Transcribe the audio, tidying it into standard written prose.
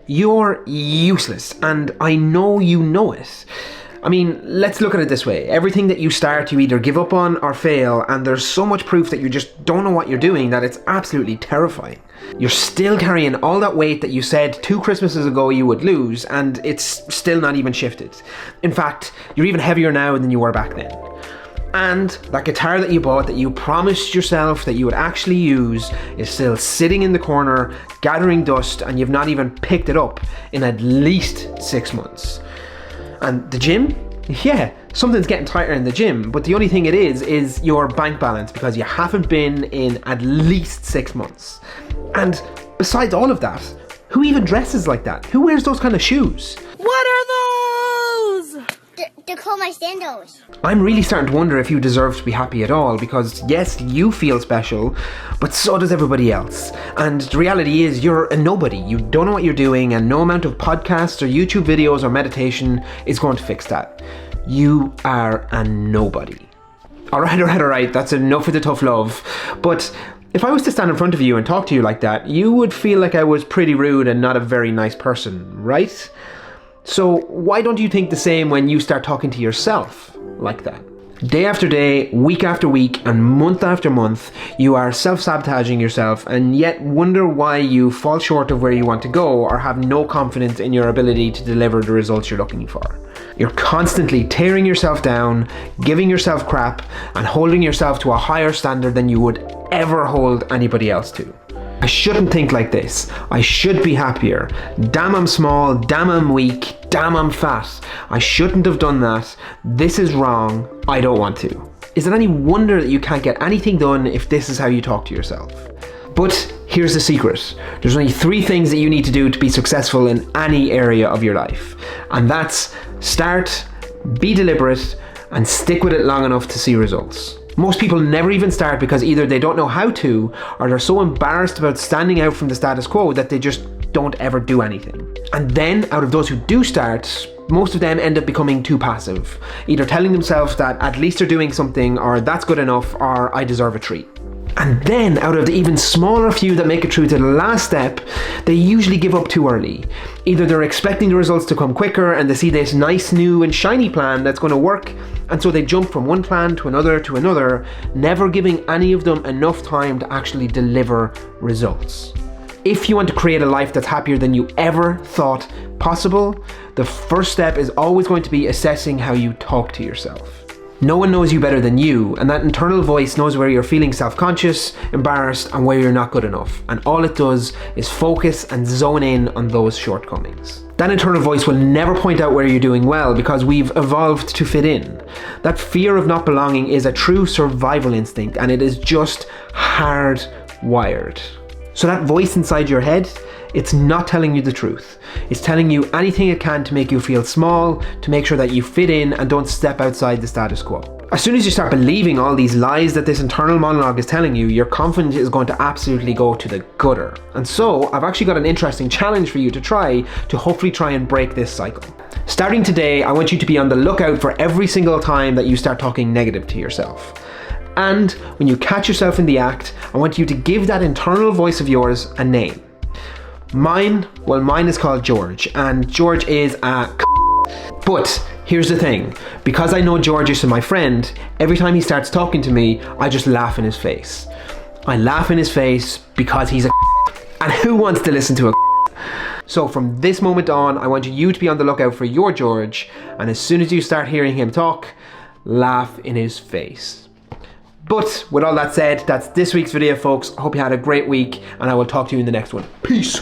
You're useless, and I know you know it. I mean, let's look at it this way. Everything that you start, you either give up on or fail, and there's so much proof that you just don't know what you're doing that it's absolutely terrifying. You're still carrying all that weight that you said 2 Christmases ago you would lose, and it's still not even shifted. In fact, you're even heavier now than you were back then. And that guitar that you bought that you promised yourself that you would actually use is still sitting in the corner, gathering dust, and you've not even picked it up in at least 6 months. And the gym? Yeah, something's getting tighter in the gym, but the only thing it is your bank balance, because you haven't been in at least 6 months. And besides all of that, who even dresses like that? Who wears those kind of shoes? What are those? They're called my sandals. I'm really starting to wonder if you deserve to be happy at all, because yes, you feel special, but so does everybody else. And the reality is you're a nobody. You don't know what you're doing, and no amount of podcasts or YouTube videos or meditation is going to fix that. You are a nobody. All right, that's enough of the tough love. But if I was to stand in front of you and talk to you like that, you would feel like I was pretty rude and not a very nice person, right? So why don't you think the same when you start talking to yourself like that? Day after day, week after week, and month after month, you are self-sabotaging yourself and yet wonder why you fall short of where you want to go or have no confidence in your ability to deliver the results you're looking for. You're constantly tearing yourself down, giving yourself crap, and holding yourself to a higher standard than you would ever hold anybody else to. I shouldn't think like this. I should be happier. Damn, I'm small. Damn, I'm weak. Damn, I'm fat. I shouldn't have done that. This is wrong. I don't want to. Is it any wonder that you can't get anything done if this is how you talk to yourself? But here's the secret. There's only 3 things that you need to do to be successful in any area of your life. And that's start, be deliberate, and stick with it long enough to see results. Most people never even start because either they don't know how to, or they're so embarrassed about standing out from the status quo that they just don't ever do anything. And then out of those who do start, most of them end up becoming too passive, either telling themselves that at least they're doing something, or that's good enough, or I deserve a treat. And then out of the even smaller few that make it through to the last step, they usually give up too early. Either they're expecting the results to come quicker and they see this nice new and shiny plan that's going to work, and so they jump from one plan to another, never giving any of them enough time to actually deliver results. If you want to create a life that's happier than you ever thought possible, the first step is always going to be assessing how you talk to yourself. No one knows you better than you, and that internal voice knows where you're feeling self-conscious, embarrassed, and where you're not good enough. And all it does is focus and zone in on those shortcomings. That internal voice will never point out where you're doing well because we've evolved to fit in. That fear of not belonging is a true survival instinct, and it is just hardwired. So that voice inside your head, it's not telling you the truth. It's telling you anything it can to make you feel small, to make sure that you fit in and don't step outside the status quo. As soon as you start believing all these lies that this internal monologue is telling you, your confidence is going to absolutely go to the gutter. And so I've actually got an interesting challenge for you to hopefully try and break this cycle. Starting today, I want you to be on the lookout for every single time that you start talking negative to yourself. And when you catch yourself in the act, I want you to give that internal voice of yours a name. Mine is called George, and George is a But here's the thing, because I know George is my friend, every time he starts talking to me, I just laugh in his face. I laugh in his face because he's a and who wants to listen to a So from this moment on, I want you to be on the lookout for your George, and as soon as you start hearing him talk, laugh in his face. But with all that said, that's this week's video, folks. I hope you had a great week, and I will talk to you in the next one. Peace.